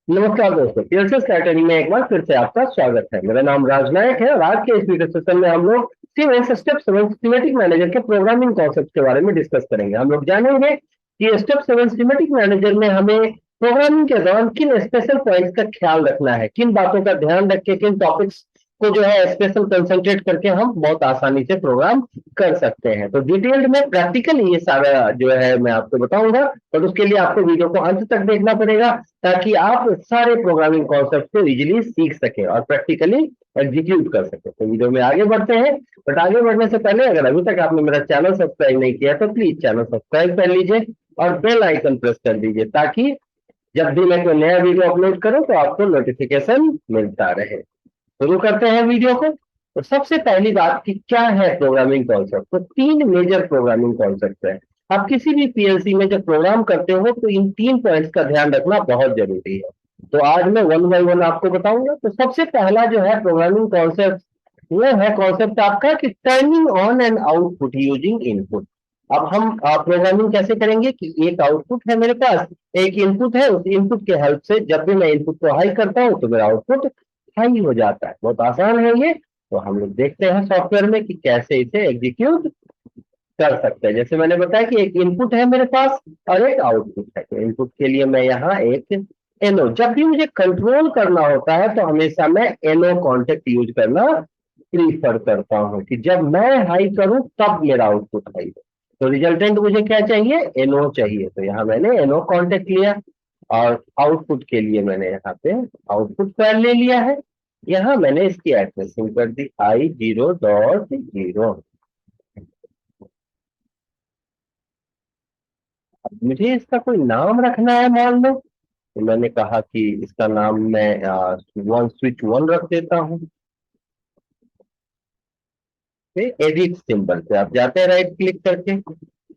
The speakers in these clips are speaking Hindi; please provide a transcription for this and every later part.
नमस्कार दोस्तों, पीएलसी स्ट्रैटेजी में एक बार फिर से आपका स्वागत है। मेरा नाम राज नायक है और आज के इस वीडियो सेशन में हम लोग सीमेंस स्टेप 7 सिस्टमैटिक मैनेजर के प्रोग्रामिंग कॉन्सेप्ट के बारे में डिस्कस करेंगे। हम लोग जानेंगे कि स्टेप 7 सिस्टमैटिक मैनेजर में हमें प्रोग्रामिंग के दौरान किन स्पेशल पॉइंट्स का ख्याल रखना है, किन बातों का ध्यान रख के किन टॉपिक्स को जो है स्पेशल कंसंट्रेट करके हम बहुत आसानी से प्रोग्राम कर सकते हैं। तो डिटेल्ड में प्रैक्टिकली ये सारा जो है मैं आपको बताऊंगा, पर उसके लिए आपको वीडियो को अंत तक देखना पड़ेगा ताकि आप सारे प्रोग्रामिंग कॉन्सेप्ट को इजीली सीख सके और प्रैक्टिकली एग्जीक्यूट कर सके। तो वीडियो में आगे बढ़ते हैं, बट आगे बढ़ने से पहले अगर अभी तक आपने मेरा चैनल सब्सक्राइब नहीं किया तो प्लीज चैनल सब्सक्राइब कर लीजिए और बेल आइकन प्रेस कर दीजिए ताकि जब भी मैं कोई नया वीडियो अपलोड करूं तो आपको नोटिफिकेशन मिलता रहे। शुरू करते हैं वीडियो को। तो सबसे पहली बात कि क्या है प्रोग्रामिंग कॉन्सेप्ट, तो तीन मेजर प्रोग्रामिंग कॉन्सेप्ट है। आप किसी भी पीएलसी में जब प्रोग्राम करते हो तो इन तीन पॉइंट्स का ध्यान रखना बहुत जरूरी है। तो आज मैं वन बाय वन आपको बताऊंगा। तो सबसे पहला जो है प्रोग्रामिंग कॉन्सेप्ट, वो है कॉन्सेप्ट आपका कि turning on and output using input. अब हम प्रोग्रामिंग कैसे करेंगे कि एक आउटपुट है मेरे पास, एक इनपुट है, उस इनपुट के हेल्प से जब भी मैं इनपुट को हाई करता हूं तो मेरा आउटपुट हाई हो जाता है। बहुत आसान है ये। तो हम लोग देखते हैं सॉफ्टवेयर में कि कैसे इसे एग्जीक्यूट कर सकते हैं। जैसे मैंने बताया कि एक इनपुट है मेरे पास और एक आउटपुट है। तो इनपुट के लिए मैं यहाँ एक एनो, जब भी मुझे कंट्रोल करना होता है तो हमेशा मैं एनो कॉन्टेक्ट यूज करना प्रीफर करता हूँ कि जब मैं हाई करूं तब मेरा आउटपुट हाई हो। तो रिजल्टेंट मुझे क्या चाहिए, एनो चाहिए। तो यहाँ मैंने एनो कॉन्टेक्ट लिया और आउटपुट के लिए मैंने यहाँ पे आउटपुट फाइल ले लिया है। यहाँ मैंने इसकी एड्रेसिंग कर दी i0.0। अब मुझे इसका कोई नाम रखना है, मान लो तो मैंने कहा कि इसका नाम मैं वन स्विच वन रख देता हूँ। एडिट सिंबल पे आप जाते हैं राइट क्लिक करके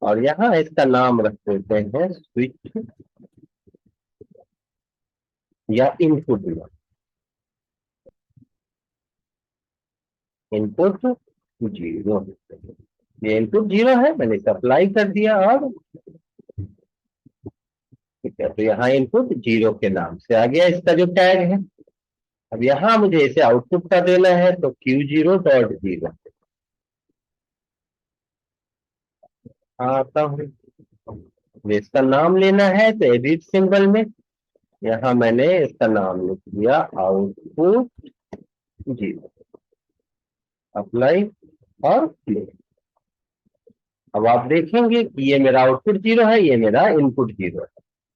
और यहाँ इसका नाम रख देते हैं स्विच या इनपुट। इनपुट जीरो, ये इनपुट जीरो है, मैंने इसे अप्लाई कर दिया और ठीक है। तो यहाँ इनपुट जीरो के नाम से आ गया इसका जो टैग है। अब यहाँ मुझे इसे आउटपुट का देना है तो Q0.0 आता हूँ। इसका नाम लेना है तो एडिट सिंबल में यहाँ मैंने इसका नाम लिख दिया आउटपुट जीरो। अप्लाई और प्ले। अब आप देखेंगे कि ये मेरा आउटपुट जीरो है, ये मेरा इनपुट जीरो है।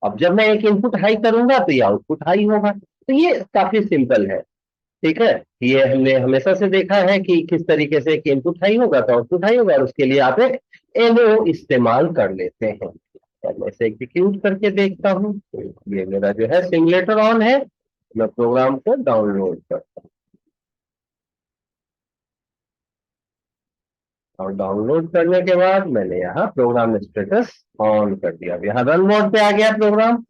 अब जब मैं एक इनपुट हाई करूंगा तो ये आउटपुट हाई होगा। तो ये काफी सिंपल है, ठीक है। ये हमने हमेशा से देखा है कि किस तरीके से कि इनपुट हाई होगा तो आउटपुट हाई होगा और उसके लिए आप एक एनो इस्तेमाल कर लेते हैं। मैं इसे एग्जीक्यूट करके देखता हूँ। तो ये मेरा जो है सिमुलेटर ऑन है। मैं प्रोग्राम को डाउनलोड करता हूँ और डाउनलोड करने के बाद मैंने यहाँ प्रोग्राम स्टेटस ऑन कर दिया। अब यहाँ रन मोड पे आ गया प्रोग्राम।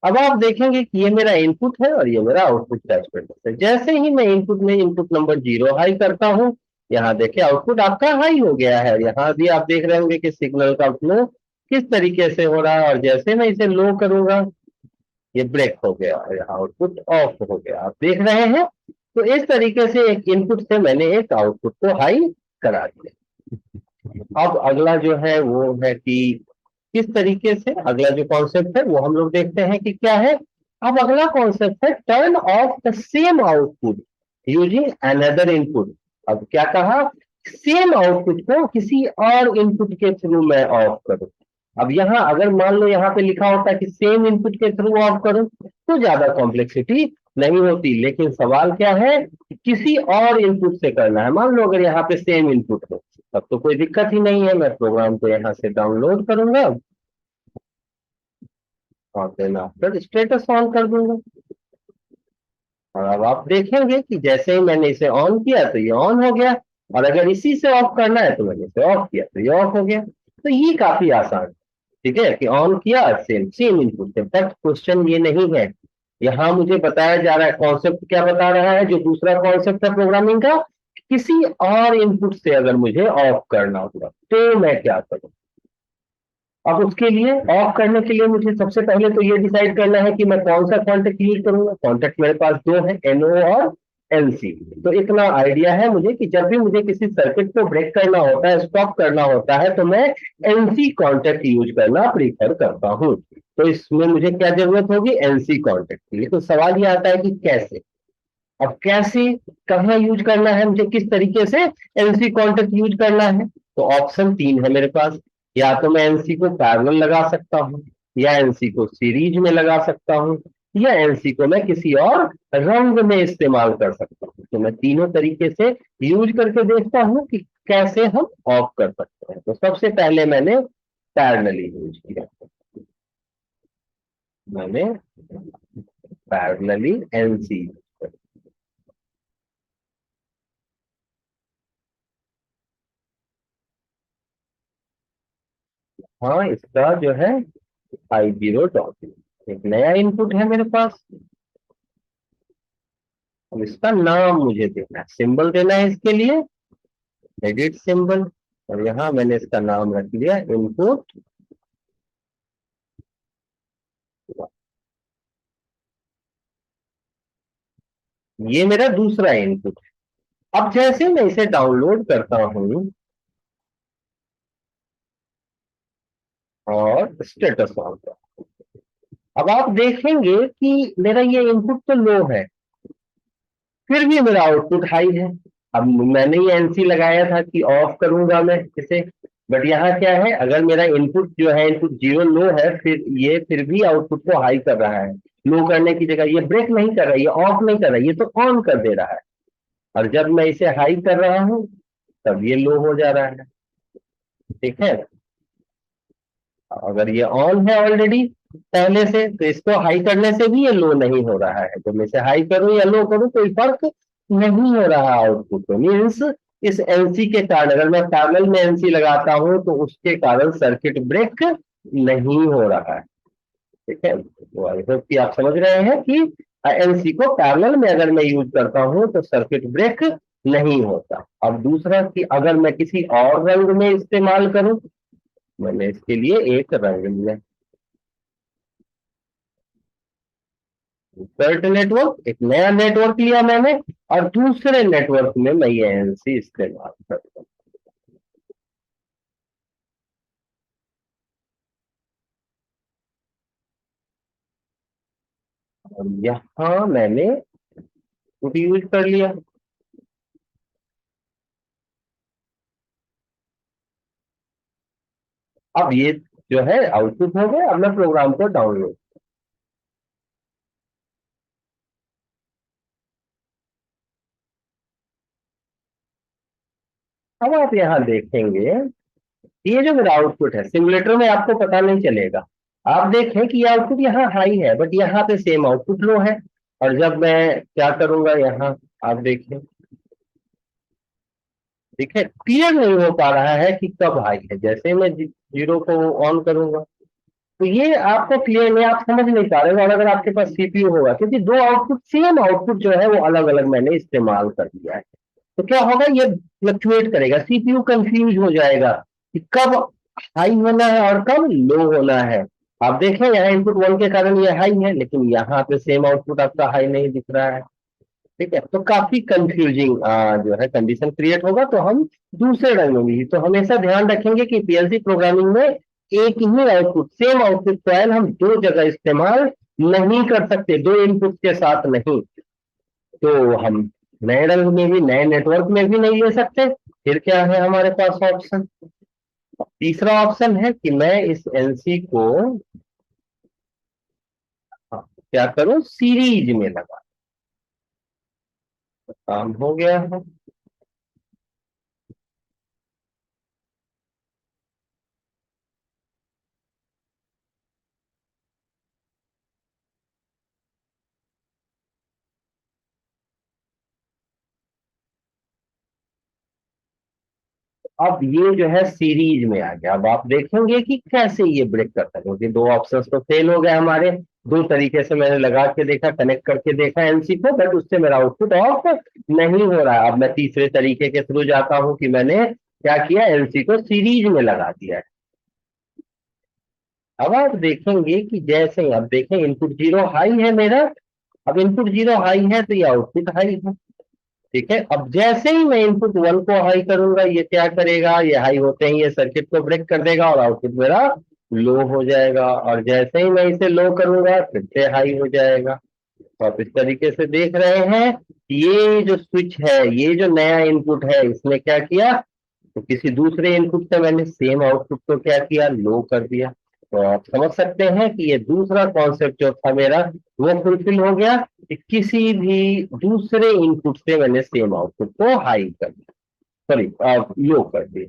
अब आप देखेंगे कि ये मेरा इनपुट है और ये मेरा आउटपुट का स्टेटस है। जैसे ही मैं इनपुट में इनपुट नंबर जीरो हाई करता हूँ, यहाँ देखिए आउटपुट आपका हाई हो गया है। यहाँ भी आप देख रहे होंगे कि सिग्नल का फ्लो किस तरीके से हो रहा है और जैसे मैं इसे लो करूंगा ये ब्रेक हो गया और यहाँ आउटपुट ऑफ हो गया, आप देख रहे हैं। तो इस तरीके से एक इनपुट से मैंने एक आउटपुट को हाई करा दिया। अब अगला जो है वो है कि किस तरीके से, अगला जो कॉन्सेप्ट है वो हम लोग देखते हैं कि क्या है। अब अगला कॉन्सेप्ट है turn off the same output using another input. अब क्या कहा, सेम आउटपुट को किसी और इनपुट के थ्रू मैं ऑफ करूं। अब यहाँ अगर मान लो यहाँ पे लिखा होता है कि सेम इनपुट के थ्रू ऑफ करूं तो ज्यादा कॉम्प्लेक्सिटी नहीं होती, लेकिन सवाल क्या है कि किसी और इनपुट से करना है। मान लो अगर यहाँ पे सेम इनपुट हो तब तो कोई दिक्कत ही नहीं है। मैं प्रोग्राम को यहाँ से डाउनलोड करूंगा और देन आफ्टर स्टेटस ऑन कर दूंगा। और अब आप देखेंगे कि जैसे ही मैंने इसे ऑन किया तो ये ऑन हो गया और अगर इसी से ऑफ करना है तो मैंने इसे ऑफ किया तो ये ऑफ हो गया। तो ये काफी आसान है, ठीक है, कि ऑन किया सेम सेम इनपुट से। बट क्वेश्चन ये नहीं है, यहाँ मुझे बताया जा रहा है कॉन्सेप्ट क्या बता रहा है, जो दूसरा कॉन्सेप्ट है प्रोग्रामिंग का, किसी और इनपुट से अगर मुझे ऑफ करना होगा तो मैं क्या करूं। अब उसके लिए ऑफ करने के लिए मुझे सबसे पहले तो ये डिसाइड करना है कि मैं कौन सा कॉन्टेक्ट यूज करूंगा। कॉन्टेक्ट मेरे पास दो है, एनओ और एनसी। तो इतना आइडिया है मुझे कि जब भी मुझे किसी सर्किट को ब्रेक करना होता है, स्टॉप करना होता है, तो मैं एनसी कॉन्टेक्ट यूज करना प्रीफर करता हूं। तो इसमें मुझे क्या जरूरत होगी, एनसी कॉन्टेक्ट की। तो सवाल ये आता है कि कैसे। अब कैसे, कहाँ यूज करना है मुझे, किस तरीके से एनसी कॉन्टेक्ट यूज करना है। तो ऑप्शन तीन है मेरे पास। या तो मैं एनसी को पैरेलल लगा सकता हूँ, या एनसी को सीरीज में लगा सकता हूँ, या एनसी को मैं किसी और रंग में इस्तेमाल कर सकता हूँ। तो मैं तीनों तरीके से यूज करके देखता हूँ कि कैसे हम ऑफ कर सकते हैं। तो सबसे पहले मैंने पैरेलली यूज किया, मैंने पैरेलली एनसी। हाँ, इसका जो है I0 एक नया इनपुट है मेरे पास। अब इसका नाम मुझे देना है, सिंबल देना है इसके लिए, एडिट सिंबल। और यहाँ मैंने इसका नाम रख लिया इनपुट। ये मेरा दूसरा इनपुट है। अब जैसे मैं इसे डाउनलोड करता हूं और स्टेटस ऑन करता हूं, अब आप देखेंगे कि मेरा ये इनपुट तो लो है, फिर भी मेरा आउटपुट हाई है। अब मैंने ये एनसी लगाया था कि ऑफ करूंगा मैं इसे, बट यहाँ क्या है, अगर मेरा इनपुट जो है, इनपुट जीरो लो है, फिर ये फिर भी आउटपुट को हाई कर रहा है। लो करने की जगह ये ब्रेक नहीं कर रहा है, ये ऑफ नहीं कर रहा है, ये तो ऑन कर दे रहा है। और जब मैं इसे हाई कर रहा हूं तब ये लो हो जा रहा है। ठीक है, अगर ये ऑन है ऑलरेडी पहले से, तो इसको हाई करने से भी ये लो नहीं हो रहा है। तो मैं इसे हाई करूं या लो करूं कोई फर्क नहीं हो रहा आउटपुट को। मीन्स इस एनसी के कारण, अगर मैं पैरेलल में एनसी लगाता हूं तो उसके कारण सर्किट ब्रेक नहीं हो रहा है। ठीक है, तो आई होप कि आप समझ रहे हैं कि एनसी को पैरेलल में अगर मैं यूज करता हूं तो सर्किट ब्रेक नहीं होता। अब दूसरा कि अगर मैं किसी और रंग में इस्तेमाल करूं, मैंने इसके लिए एक रंग लिया, इंसर्ट नेटवर्क, एक नया नेटवर्क लिया मैंने, और दूसरे नेटवर्क में मैं ये एनसी इस्तेमाल करता हूँ। और यहाँ मैंने यूज कर लिया। अब ये जो है आउटपुट हो गया। अब मैं प्रोग्राम को डाउनलोड, अब आप यहाँ देखेंगे, ये जो मेरा आउटपुट है सिमुलेटर में आपको पता नहीं चलेगा। आप देखें कि ये आउटपुट यहाँ हाई है, बट यहाँ पे सेम आउटपुट लो है। और जब मैं क्या करूंगा यहाँ, आप देखें, ठीक है, क्लियर नहीं हो पा रहा है कि कब हाई है। जैसे मैं जीरो को ऑन करूंगा तो ये आपको क्लियर नहीं, आप समझ नहीं पा रहे हो। और अगर आपके पास सीपीयू होगा, क्योंकि दो आउटपुट, सेम आउटपुट जो है वो अलग अलग मैंने इस्तेमाल कर दिया है, तो क्या होगा, ये फ्लक्चुएट करेगा, सीपीयू कंफ्यूज हो जाएगा कि कब हाई होना है और कब लो होना है। आप देखें यहाँ इनपुट वन के कारण ये हाई है, लेकिन यहाँ पे सेम आउटपुट आपका हाई नहीं दिख रहा है। ठीक है, तो काफी कंफ्यूजिंग जो है कंडीशन क्रिएट होगा। तो हम दूसरे रंग में भी, तो हमेशा ध्यान रखेंगे कि पीएलसी प्रोग्रामिंग में एक ही आउटपुट, सेम आउटपुट फाइल हम दो जगह इस्तेमाल नहीं कर सकते, दो इनपुट के साथ नहीं। तो हम नए रंग में भी, नए नेटवर्क में भी नहीं ले सकते। फिर क्या है हमारे पास ऑप्शन, तीसरा ऑप्शन है कि मैं इस एनसी को क्या करूं, सीरीज में लगा। काम हो गया है। अब ये जो है सीरीज में आ गया। अब आप देखेंगे कि कैसे ये ब्रेक करता है, क्योंकि दो ऑप्शंस तो फेल हो गए हमारे। दो तरीके से मैंने लगा के देखा, कनेक्ट करके देखा एनसी को, बट उससे मेरा आउटपुट ऑफ नहीं हो रहा है। अब मैं तीसरे तरीके के थ्रू जाता हूं कि मैंने क्या किया, एनसी को सीरीज में लगा दिया है। अब आप देखेंगे कि जैसे ही आप देखें इनपुट जीरो हाई है मेरा, अब इनपुट जीरो हाई है तो ये आउटपुट हाई है। ठीक है, अब जैसे ही मैं इनपुट वन को हाई करूंगा ये क्या करेगा, ये हाई होते ही ये सर्किट को ब्रेक कर देगा और आउटपुट मेरा लो हो जाएगा, और जैसे ही मैं इसे लो करूंगा फिर से हाई हो जाएगा। तो आप इस तरीके से देख रहे हैं, ये जो स्विच है, ये जो नया इनपुट है, इसने क्या किया, तो किसी दूसरे इनपुट से मैंने सेम आउटपुट को क्या किया, लो कर दिया। तो आप समझ सकते हैं कि ये दूसरा कॉन्सेप्ट जो था मेरा वो फुलफिल हो गया कि किसी भी दूसरे इनपुट से मैंने सेम आउटपुट को हाई कर दिया, सॉरी लो कर दिया।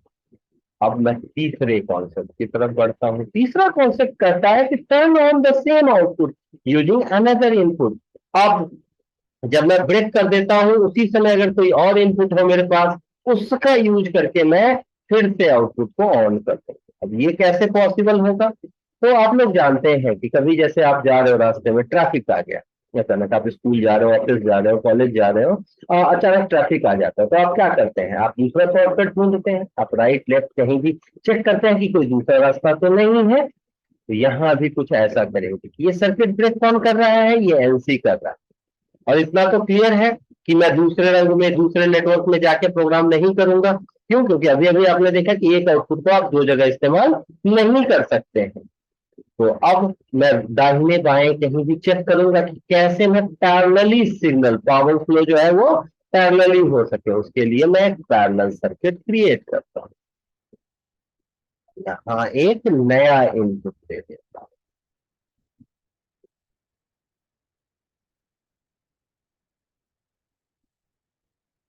अब मैं तीसरे कॉन्सेप्ट की तरफ बढ़ता हूं। तीसरा कॉन्सेप्ट कहता है कि turn on the same output using another input. अब जब मैं ब्रेक कर देता हूं उसी समय अगर कोई और इनपुट हो मेरे पास, उसका यूज करके मैं फिर से आउटपुट को ऑन कर सकता हूं। अब ये कैसे पॉसिबल होगा, तो आप लोग जानते हैं कि कभी जैसे आप जा रहे हो रास्ते में ट्रैफिक आ गया, अचानक आप स्कूल जा रहे हो, ऑफिस जा रहे हो, कॉलेज जा रहे हो, अचानक ट्रैफिक आ जाता है, तो आप क्या करते हैं, आप दूसरा शॉर्टकट ढूंढते हैं, आप राइट लेफ्ट कहीं भी चेक करते हैं कि कोई दूसरा रास्ता तो नहीं है। तो यहाँ भी कुछ ऐसा करेंगे कि ये सर्किट ब्रेक कौन कर रहा है, ये एनसी कर रहा है। और इतना तो क्लियर है कि मैं दूसरे रंग में दूसरे नेटवर्क में जाके प्रोग्राम नहीं करूंगा। क्यों, क्योंकि अभी अभी आपने देखा कि एक आउटपुट को आप दो जगह इस्तेमाल नहीं कर सकते हैं। तो अब मैं दाहिने बाएं कहीं भी चेक करूंगा कि कैसे मैं पैरेलली सिग्नल पावर फ्लो जो है वो पैरेलली हो सके, उसके लिए मैं एक पैरेलल सर्किट क्रिएट करता हूं। यहाँ एक नया इनपुट दे देता हूं,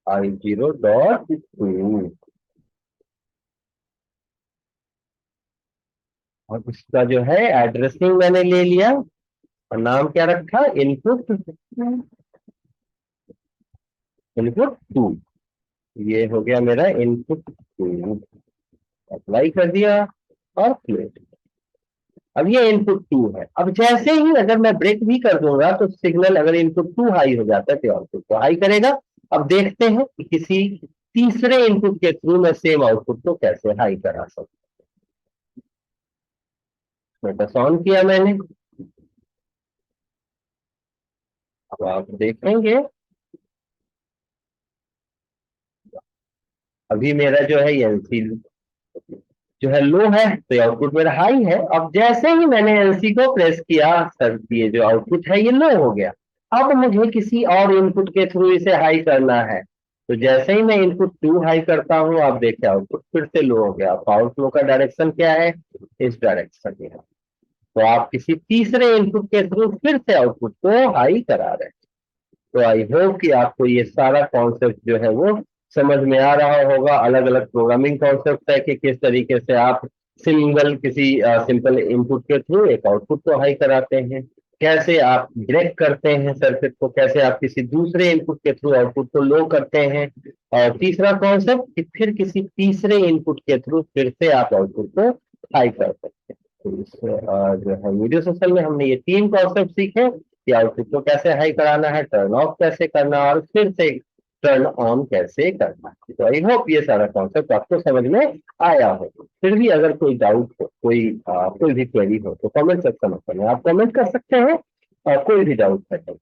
I0.2, और उसका जो है एड्रेसिंग मैंने ले लिया और नाम क्या रखा, इनपुट, इनपुट टू। ये हो गया मेरा इनपुट टू, अप्लाई कर दिया और क्लोज। अब ये इनपुट टू है। अब जैसे ही अगर मैं ब्रेक भी कर दूंगा तो सिग्नल, अगर इनपुट टू हाई हो जाता है तो आउटपुट को हाई करेगा। अब देखते हैं कि किसी तीसरे इनपुट के थ्रू मैं सेम आउटपुट को कैसे हाई करा सकता हूं। बस ऑन किया मैंने, अब आप देखेंगे अभी मेरा जो है एनसी जो है लो है, तो आउटपुट मेरा हाई है। अब जैसे ही मैंने एलसी को प्रेस किया, सर ये जो आउटपुट है ये लो हो गया। अब मुझे किसी और इनपुट के थ्रू इसे हाई करना है, तो जैसे ही मैं इनपुट टू हाई करता हूं, आप देखिए आउटपुट फिर से लो हो गया। पावर फ्लो का डायरेक्शन क्या है, इस डायरेक्शन में है। तो आप किसी तीसरे इनपुट के थ्रू फिर से आउटपुट को हाई करा रहे हैं। तो आई होप कि आपको ये सारा कॉन्सेप्ट जो है वो समझ में आ रहा होगा। अलग अलग प्रोग्रामिंग कॉन्सेप्ट है कि किस तरीके से आप सिंगल किसी सिंपल इनपुट के थ्रू एक आउटपुट को हाई कराते हैं, कैसे आप ब्रेक करते हैं सर्किट को, कैसे आप किसी दूसरे इनपुट के थ्रू आउटपुट को लो करते हैं, और तीसरा कॉन्सेप्ट कि फिर किसी तीसरे इनपुट के थ्रू फिर से आप आउटपुट को हाई कर सकते हैं। तो इस जो है वीडियो सेशन में हमने ये तीन कॉन्सेप्ट सीखे कि आउटपुट को कैसे हाई कराना है, टर्न ऑफ कैसे करना, और फिर से टर्न ऑन कैसे करना है। तो आई होप ये सारा कॉन्सेप्ट आपको समझ में आया हो। फिर भी अगर कोई डाउट हो, कोई भी क्वेरी हो, तो कमेंट सेक्शन में आप कमेंट कर सकते हैं, और कोई भी डाउट है तो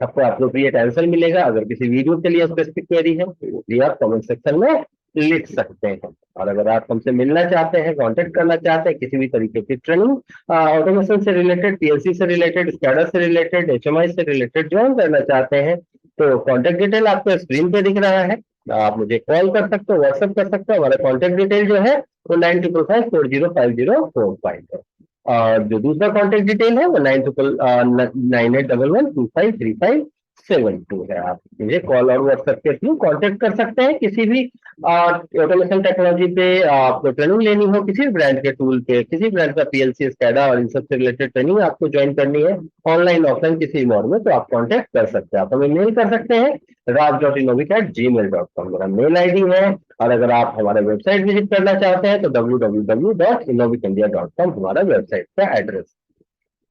आपको अप्रोप्रिएट आंसर मिलेगा। अगर किसी वीडियो के लिए स्पेसिफिक क्वेरी है तो वो भी आप कमेंट सेक्शन में लिख सकते हैं। और अगर आप हमसे मिलना चाहते हैं, कांटेक्ट करना चाहते हैं, किसी भी तरीके की ट्रेनिंग ऑटोमेशन से रिलेटेड, पीएलसी से रिलेटेड, स्कैडा से रिलेटेड, एचएमआई से रिलेटेड ज्वाइन करना चाहते हैं, तो कॉन्टेक्ट डिटेल आपको स्क्रीन पे दिख रहा है। आप मुझे कॉल कर सकते हो, व्हाट्सएप कर सकते हो। हमारा कॉन्टेक्ट डिटेल जो है वो 9255405055 है। और जो दूसरा कॉन्टेक्ट डिटेल है वो 9811253572 है। आप मुझे कॉल और व्हाट्सएप के थ्रू कॉन्टेक्ट कर सकते हैं। किसी भी ऑटोमेशन टेक्नोलॉजी पे आपको ट्रेनिंग लेनी हो, किसी भी ब्रांड के टूल पे, किसी ब्रांड का पीएलसी, स्कैडा और इन सब से रिलेटेड ट्रेनिंग आपको ज्वाइन करनी है, ऑनलाइन ऑफलाइन किसी मोड में, तो आप कॉन्टेक्ट कर सकते हैं। आप हमें मेल कर सकते हैं raj.innovic@gmail.com मेरा मेल आईडी है। और अगर आप हमारा वेबसाइट विजिट करना चाहते हैं तो www.innovicindia.com हमारा वेबसाइट का एड्रेस।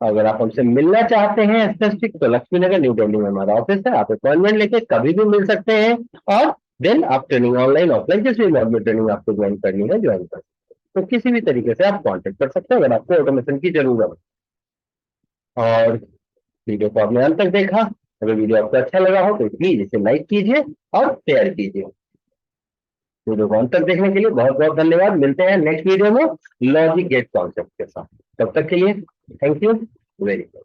अगर आप हमसे मिलना चाहते हैं स्पेसिफिक, तो लक्ष्मी नगर न्यू दिल्ली में हमारा ऑफिस है। आप अपॉइंटमेंट लेके कभी भी मिल सकते हैं, और देन आप ट्रेनिंग ऑनलाइन ऑफलाइन किसी भी मोड में ट्रेनिंग आपको ज्वाइन करनी है, ज्वाइन कर सकते हैं। तो किसी भी तरीके से आप कांटेक्ट कर सकते हैं अगर आपको ऑटोमेशन की जरूरत है। और वीडियो को आपने अंत तक देखा, अगर वीडियो आपको अच्छा लगा हो तो प्लीज इसे लाइक कीजिए और शेयर कीजिए। वीडियो को अंत तक देखने के लिए बहुत बहुत धन्यवाद। मिलते हैं नेक्स्ट वीडियो में लॉजिक गेट कॉन्सेप्ट के साथ। तब तक के लिए थैंक यू वेरी मच।